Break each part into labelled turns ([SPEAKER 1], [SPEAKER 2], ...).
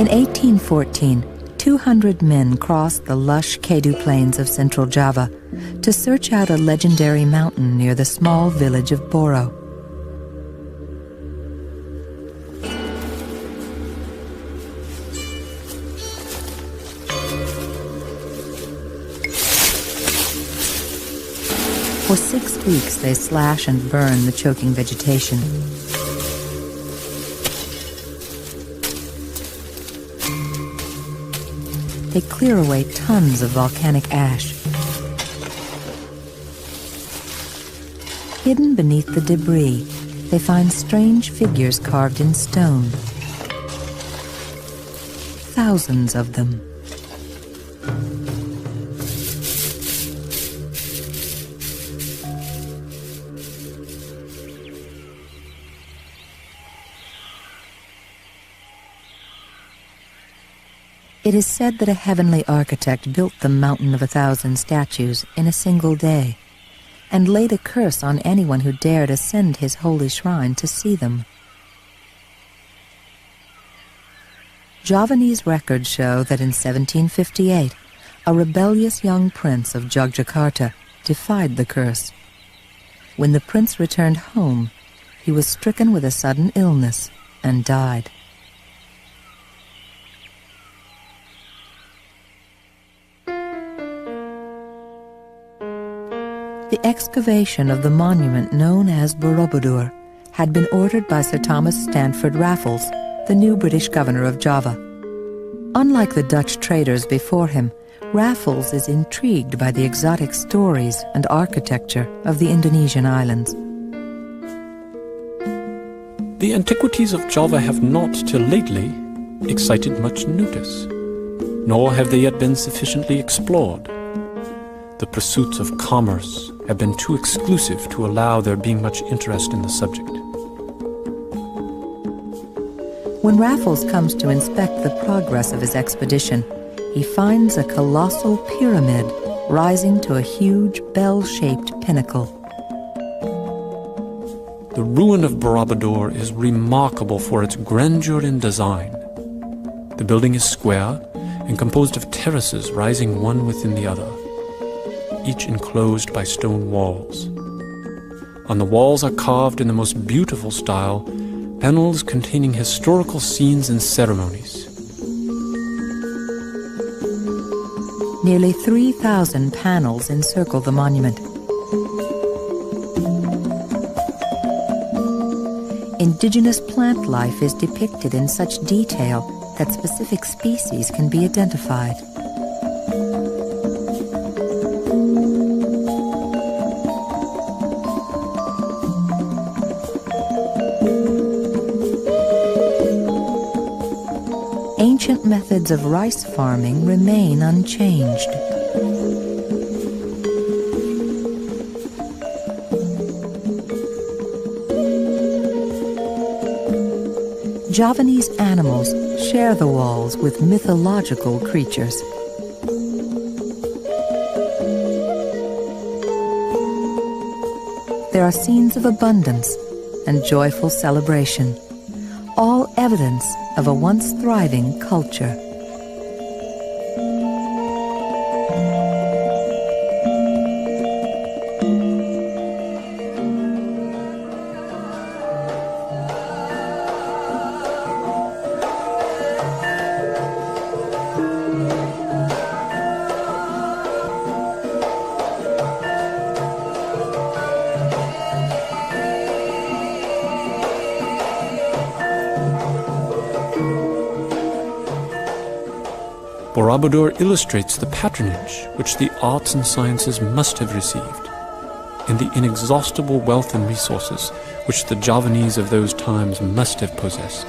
[SPEAKER 1] In 1814, 200 men crossed the lush Kedu plains of central Java to search out a legendary mountain near the small village of Boro. For 6 weeks, they slash and burn the choking vegetation. They clear away tons of volcanic ash. Hidden beneath the debris, they find strange figures carved in stone. Thousands of them. It is said that a heavenly architect built the Mountain of 1,000 statues in a single day, and laid a curse on anyone who dared ascend his holy shrine to see them. Javanese records show that in 1758, a rebellious young prince of Jogjakarta defied the curse. When the prince returned home, he was stricken with a sudden illness and died. The excavation of the monument known as Borobudur had been ordered by Sir Thomas Stanford Raffles, the new British governor of Java. Unlike the Dutch traders before him, Raffles is intrigued by the exotic stories and architecture of the Indonesian islands.
[SPEAKER 2] The antiquities of Java have not, till lately, excited much notice, nor have they yet been sufficiently explored. The pursuits of commerce have been too exclusive to allow there being much interest in the subject.
[SPEAKER 1] When Raffles comes to inspect the progress of his expedition, he finds a colossal pyramid rising to a huge bell-shaped pinnacle.
[SPEAKER 2] The ruin of Borobudur is remarkable for its grandeur in design. The building is square and composed of terraces rising one within the other, each enclosed by stone walls. On the walls are carved in the most beautiful style panels containing historical scenes and ceremonies.
[SPEAKER 1] Nearly 3,000 panels encircle the monument. Indigenous plant life is depicted in such detail that specific species can be identified. Ancient methods of rice farming remain unchanged. Javanese animals share the walls with mythological creatures. There are scenes of abundance and joyful celebration, all evidence of a once thriving culture.
[SPEAKER 2] Borobudur illustrates the patronage which the arts and sciences must have received, and the inexhaustible wealth and resources which the Javanese of those times must have possessed.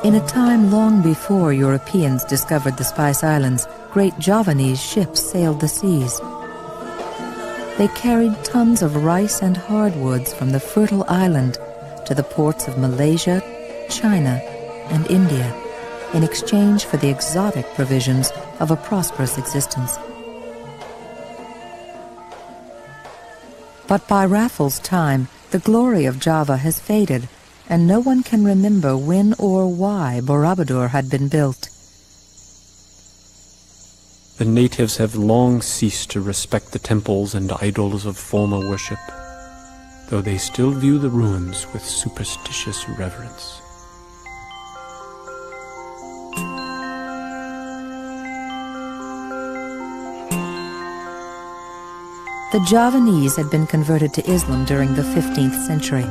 [SPEAKER 1] In a time long before Europeans discovered the Spice Islands, great Javanese ships sailed the seas. They carried tons of rice and hardwoods from the fertile island to the ports of Malaysia, China, and India in exchange for the exotic provisions of a prosperous existence. But by Raffles' time, the glory of Java has faded, and no one can remember when or why Borobudur had been built.
[SPEAKER 2] The natives have long ceased to respect the temples and idols of former worship, though they still view the ruins with superstitious reverence.
[SPEAKER 1] The Javanese had been converted to Islam during the 15th century,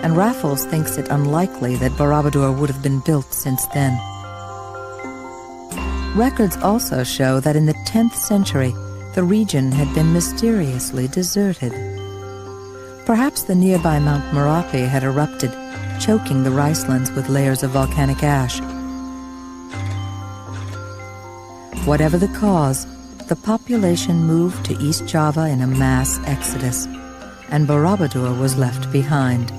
[SPEAKER 1] and Raffles thinks it unlikely that Borobudur would have been built since then. Records also show that in the 10th century, the region had been mysteriously deserted. Perhaps the nearby Mount Merapi had erupted, choking the ricelands with layers of volcanic ash. Whatever the cause, the population moved to East Java in a mass exodus, and Borobudur was left behind.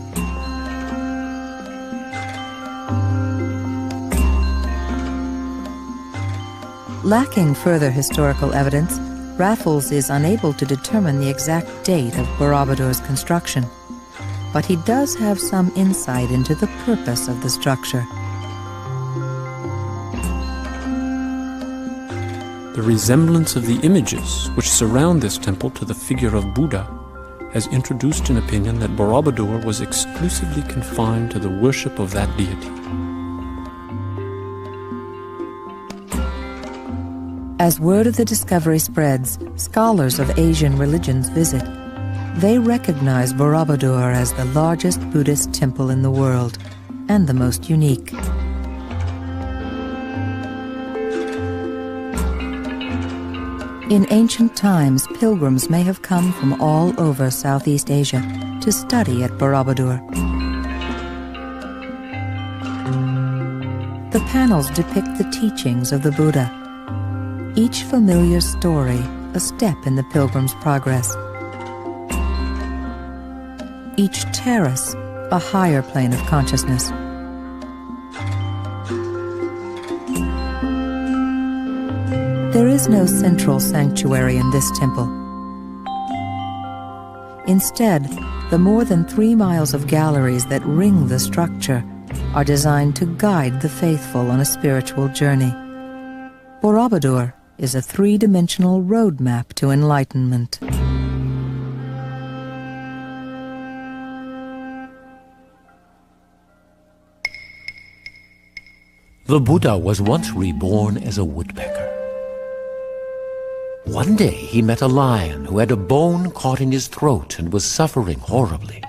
[SPEAKER 1] Lacking further historical evidence, Raffles is unable to determine the exact date of Borobudur's construction, but he does have some insight into the purpose of the structure.
[SPEAKER 2] The resemblance of the images which surround this temple to the figure of Buddha has introduced an opinion that Borobudur was exclusively confined to the worship of that deity.
[SPEAKER 1] As word of the discovery spreads, scholars of Asian religions visit. They recognize Borobudur as the largest Buddhist temple in the world, and the most unique. In ancient times, pilgrims may have come from all over Southeast Asia to study at Borobudur. The panels depict the teachings of the Buddha, each familiar story a step in the pilgrim's progress. Each terrace a higher plane of consciousness. There is no central sanctuary in this temple. Instead, the more than 3 miles of galleries that ring the structure are designed to guide the faithful on a spiritual journey. Borobudur is a 3-dimensional roadmap to enlightenment.
[SPEAKER 3] The Buddha was once reborn as a woodpecker. One day he met a lion who had a bone caught in his throat and was suffering horribly.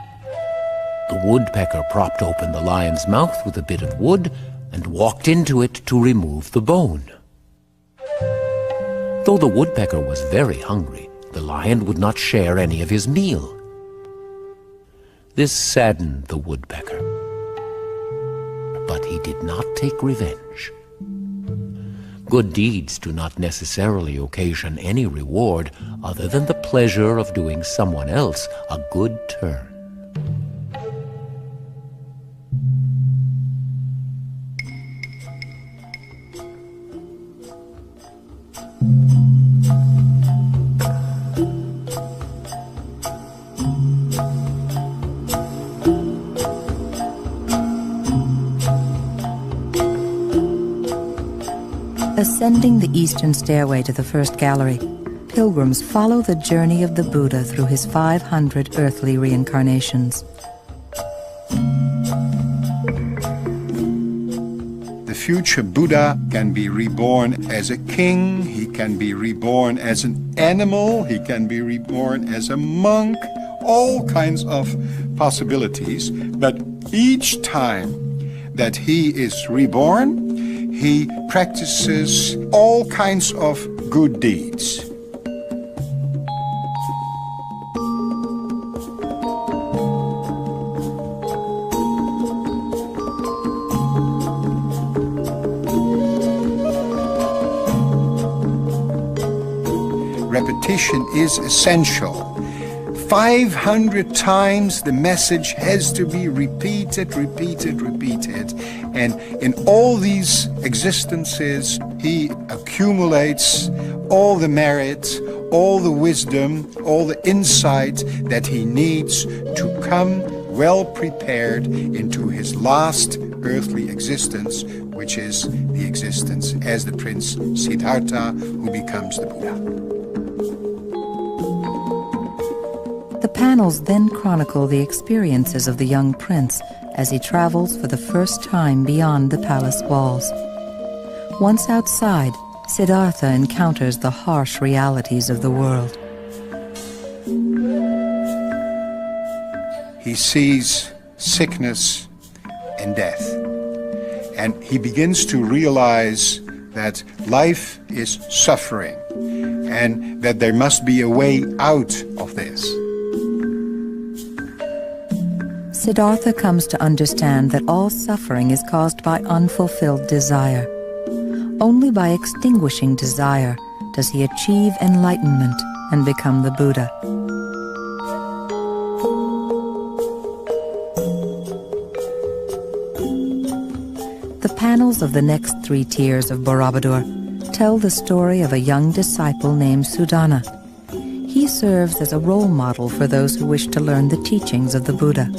[SPEAKER 3] The woodpecker propped open the lion's mouth with a bit of wood and walked into it to remove the bone. Though the woodpecker was very hungry, the lion would not share any of his meal. This saddened the woodpecker, but he did not take revenge. Good deeds do not necessarily occasion any reward other than the pleasure of doing someone else a good turn.
[SPEAKER 1] Ascending the eastern stairway to the first gallery, pilgrims follow the journey of the Buddha through his 500 earthly reincarnations.
[SPEAKER 4] The future Buddha can be reborn as a king, he can be reborn as an animal, he can be reborn as a monk, all kinds of possibilities. But each time that he is reborn, he practices all kinds of good deeds. repetition is essential. 500 times the message has to be repeated. And in all these existences, he accumulates all the merit, all the wisdom, all the insight that he needs to come well prepared into his last earthly existence, which is the existence as the Prince Siddhartha, who becomes the Buddha.
[SPEAKER 1] The panels then chronicle the experiences of the young prince as he travels for the first time beyond the palace walls. Once outside, Siddhartha encounters the harsh realities of the world.
[SPEAKER 4] He sees sickness and death, and he begins to realize that life is suffering and that there must be a way out of this.
[SPEAKER 1] Siddhartha comes to understand that all suffering is caused by unfulfilled desire. Only by extinguishing desire does he achieve enlightenment and become the Buddha. The panels of the next 3 tiers of Borobudur tell the story of a young disciple named Sudana. He serves as a role model for those who wish to learn the teachings of the Buddha.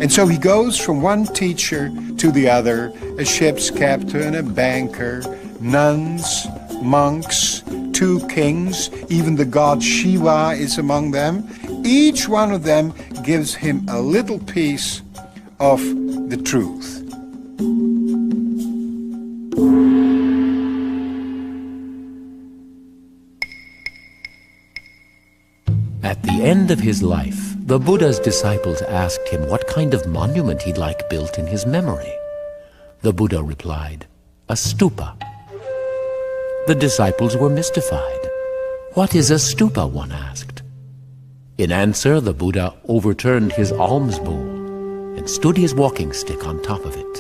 [SPEAKER 4] And so he goes from one teacher to the other, a ship's captain, a banker, nuns, monks, 2 kings, even the god Shiva is among them. Each one of them gives him a little piece of the truth.
[SPEAKER 3] At the end of his life, the Buddha's disciples asked him what kind of monument he'd like built in his memory. The Buddha replied, "A stupa." The disciples were mystified. "What is a stupa?" one asked. In answer, the Buddha overturned his alms bowl and stood his walking stick on top of it.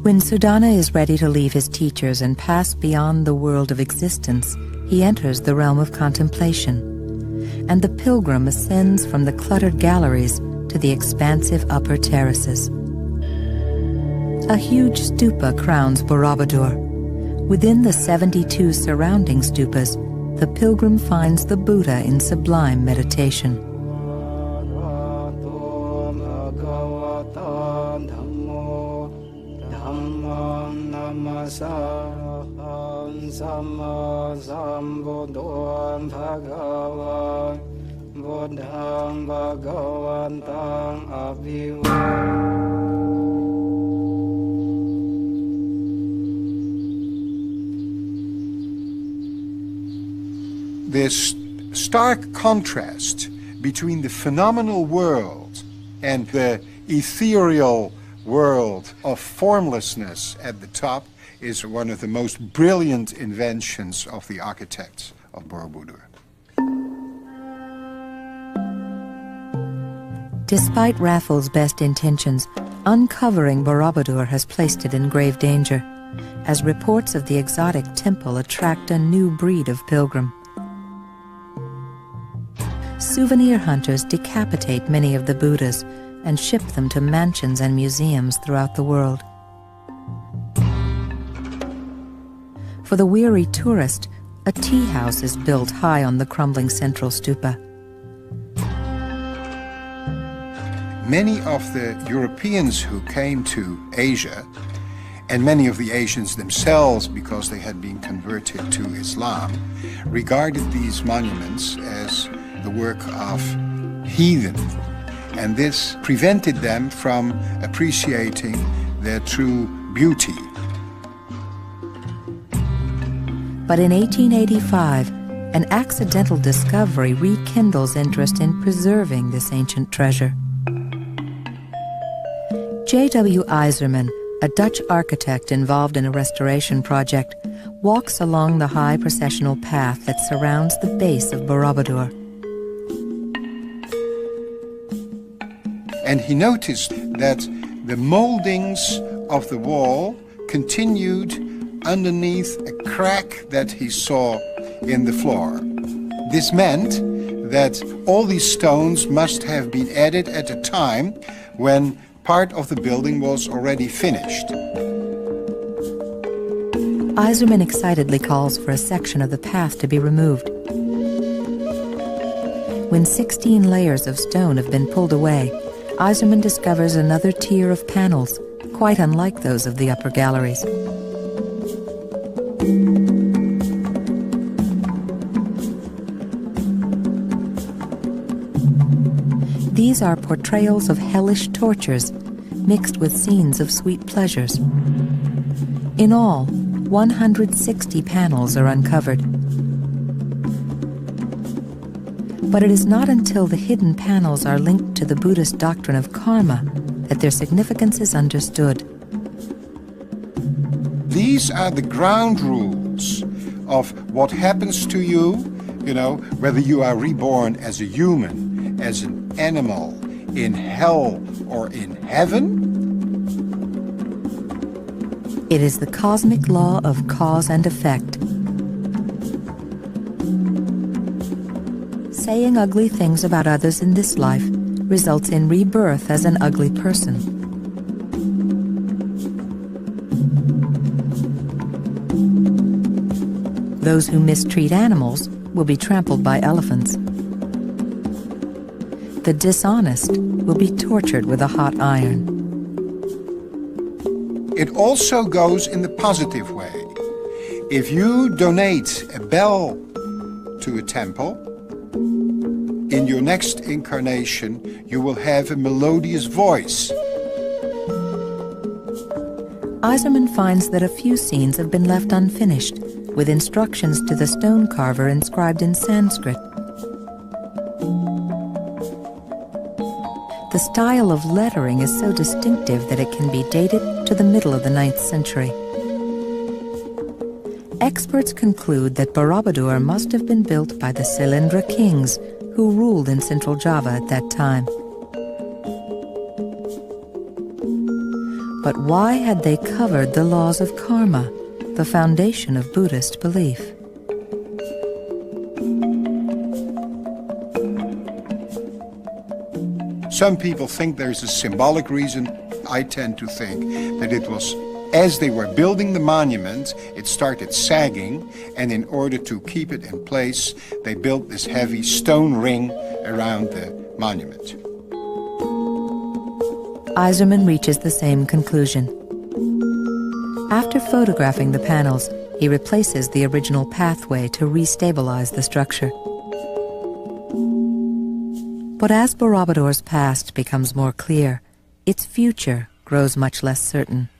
[SPEAKER 1] When Sudana is ready to leave his teachers and pass beyond the world of existence, he enters the realm of contemplation, and the pilgrim ascends from the cluttered galleries to the expansive upper terraces. A huge stupa crowns Borobudur. Within the 72 surrounding stupas, the pilgrim finds the Buddha in sublime meditation.
[SPEAKER 4] This stark contrast between the phenomenal world and the ethereal world of formlessness at the top is one of the most brilliant inventions of the architects of Borobudur.
[SPEAKER 1] Despite Raffles' best intentions, uncovering Borobudur has placed it in grave danger, as reports of the exotic temple attract a new breed of pilgrim. Souvenir hunters decapitate many of the Buddhas and ship them to mansions and museums throughout the world. For the weary tourist, a tea house is built high on the crumbling central stupa.
[SPEAKER 4] Many of the Europeans who came to Asia, and many of the Asians themselves, because they had been converted to Islam, regarded these monuments as the work of heathen, and this prevented them from appreciating their true beauty.
[SPEAKER 1] But in 1885, an accidental discovery rekindles interest in preserving this ancient treasure. J.W. Iserman, a Dutch architect involved in a restoration project, walks along the high processional path that surrounds the base of Borobudur.
[SPEAKER 4] And he noticed that the moldings of the wall continued underneath a crack that he saw in the floor. This meant that all these stones must have been added at a time when part of the building was already finished.
[SPEAKER 1] Eiserman excitedly calls for a section of the path to be removed. When 16 layers of stone have been pulled away, Eiserman discovers another tier of panels, quite unlike those of the upper galleries. These are portrayals of hellish tortures, mixed with scenes of sweet pleasures. In all, 160 panels are uncovered. But it is not until the hidden panels are linked to the Buddhist doctrine of karma that their significance is understood.
[SPEAKER 4] These are the ground rules of what happens to you, whether you are reborn as a human, as an animal, in hell or in heaven.
[SPEAKER 1] It is the cosmic law of cause and effect. Saying ugly things about others in this life results in rebirth as an ugly person. Those who mistreat animals will be trampled by elephants. The dishonest will be tortured with a hot iron.
[SPEAKER 4] It also goes in the positive way. If you donate a bell to a temple, in your next incarnation, you will have a melodious voice.
[SPEAKER 1] Eiserman finds that a few scenes have been left unfinished, with instructions to the stone carver inscribed in Sanskrit. The style of lettering is so distinctive that it can be dated to the middle of the 9th century. Experts conclude that Borobudur must have been built by the Silindra kings who ruled in central Java at that time. But why had they covered the laws of karma, the foundation of Buddhist belief?
[SPEAKER 4] Some people think there's a symbolic reason. I tend to think that it was as they were building the monument, it started sagging, and in order to keep it in place, they built this heavy stone ring around the monument.
[SPEAKER 1] Eiserman reaches the same conclusion. After photographing the panels, he replaces the original pathway to re-stabilize the structure. But as Borobudur's past becomes more clear, its future grows much less certain.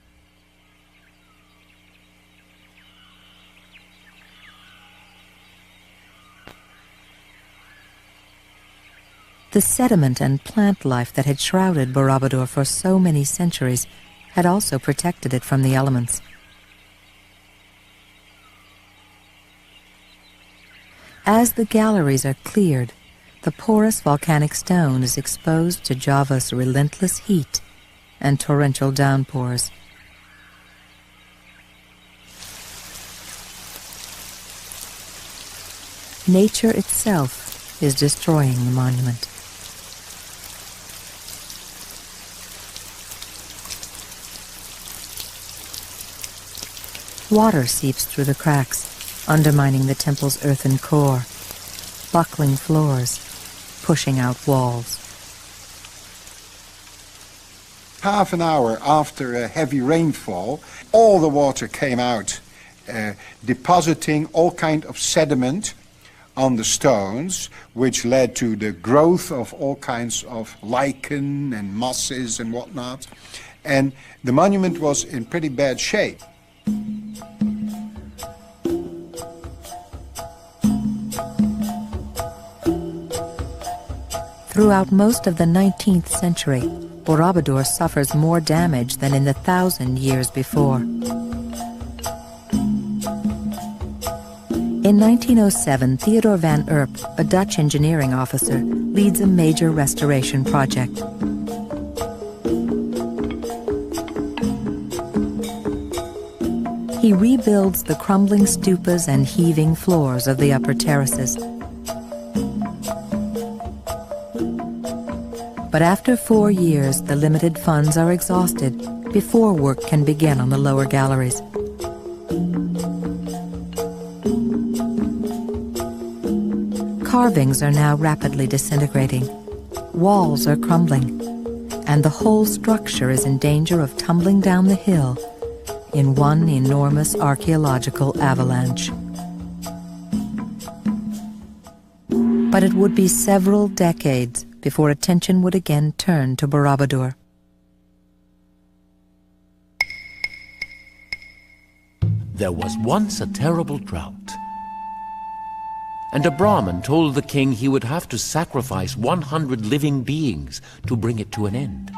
[SPEAKER 1] The sediment and plant life that had shrouded Borobudur for so many centuries had also protected it from the elements. As the galleries are cleared, the porous volcanic stone is exposed to Java's relentless heat and torrential downpours. Nature itself is destroying the monument. Water seeps through the cracks, undermining the temple's earthen core, buckling floors, pushing out walls.
[SPEAKER 4] Half an hour after a heavy rainfall, all the water came out, depositing all kind of sediment on the stones, which led to the growth of all kinds of lichen and mosses and whatnot. And the monument was in pretty bad shape.
[SPEAKER 1] Throughout most of the 19th century, Borobudur suffers more damage than in the 1,000 years before. In 1907, Theodor van Erp, a Dutch engineering officer, leads a major restoration project. he rebuilds the crumbling stupas and heaving floors of the upper terraces. But after 4 years, the limited funds are exhausted before work can begin on the lower galleries. Carvings are now rapidly disintegrating. Walls are crumbling, and the whole structure is in danger of tumbling down the hill in one enormous archaeological avalanche. But it would be several decades before attention would again turn to Borobudur.
[SPEAKER 3] There was once a terrible drought, and a Brahmin told the king he would have to sacrifice 100 living beings to bring it to an end.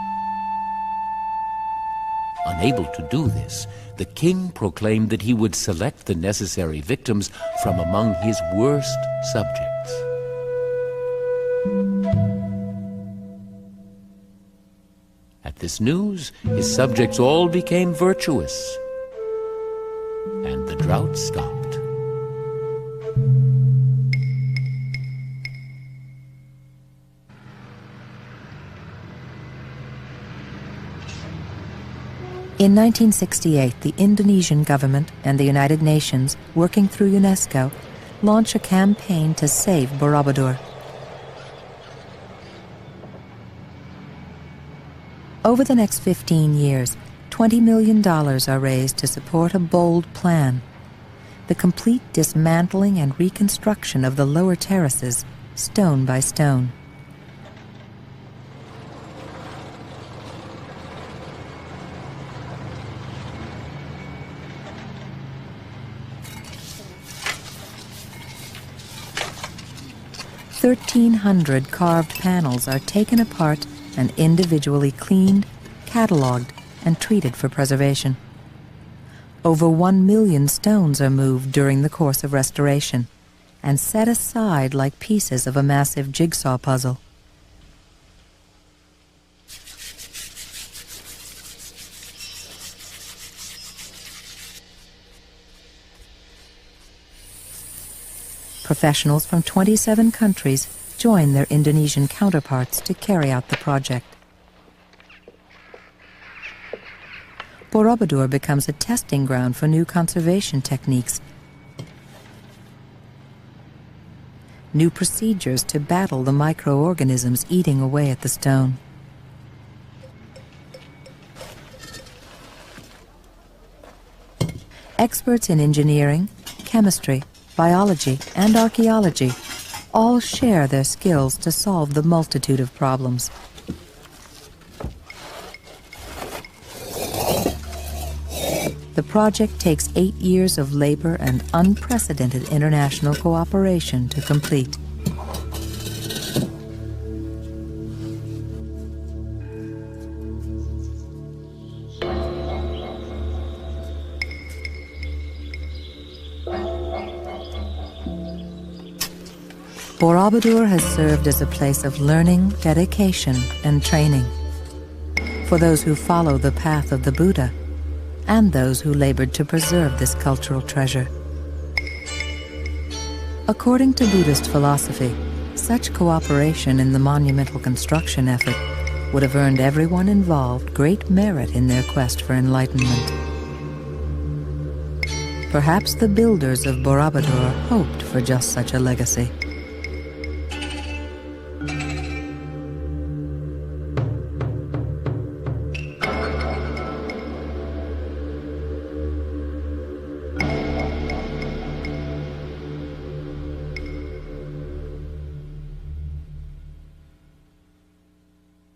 [SPEAKER 3] Unable to do this, the king proclaimed that he would select the necessary victims from among his worst subjects. At this news, his subjects all became virtuous, and the drought stopped.
[SPEAKER 1] In 1968, the Indonesian government and the United Nations, working through UNESCO, launch a campaign to save Borobudur. Over the next 15 years, $20 million are raised to support a bold plan: the complete dismantling and reconstruction of the lower terraces, stone by stone. "1,300 carved panels are taken apart and individually cleaned, catalogued, and treated for preservation. Over 1 million stones are moved during the course of restoration and set aside like pieces of a massive jigsaw puzzle. Professionals from 27 countries join their Indonesian counterparts to carry out the project. Borobudur becomes a testing ground for new conservation techniques, new procedures to battle the microorganisms eating away at the stone. Experts in engineering, chemistry, biology, and archaeology all share their skills to solve the multitude of problems. The project takes 8 years of labor and unprecedented international cooperation to complete. Borobudur has served as a place of learning, dedication, and training for those who follow the path of the Buddha and those who labored to preserve this cultural treasure. According to Buddhist philosophy, such cooperation in the monumental construction effort would have earned everyone involved great merit in their quest for enlightenment. Perhaps the builders of Borobudur hoped for just such a legacy.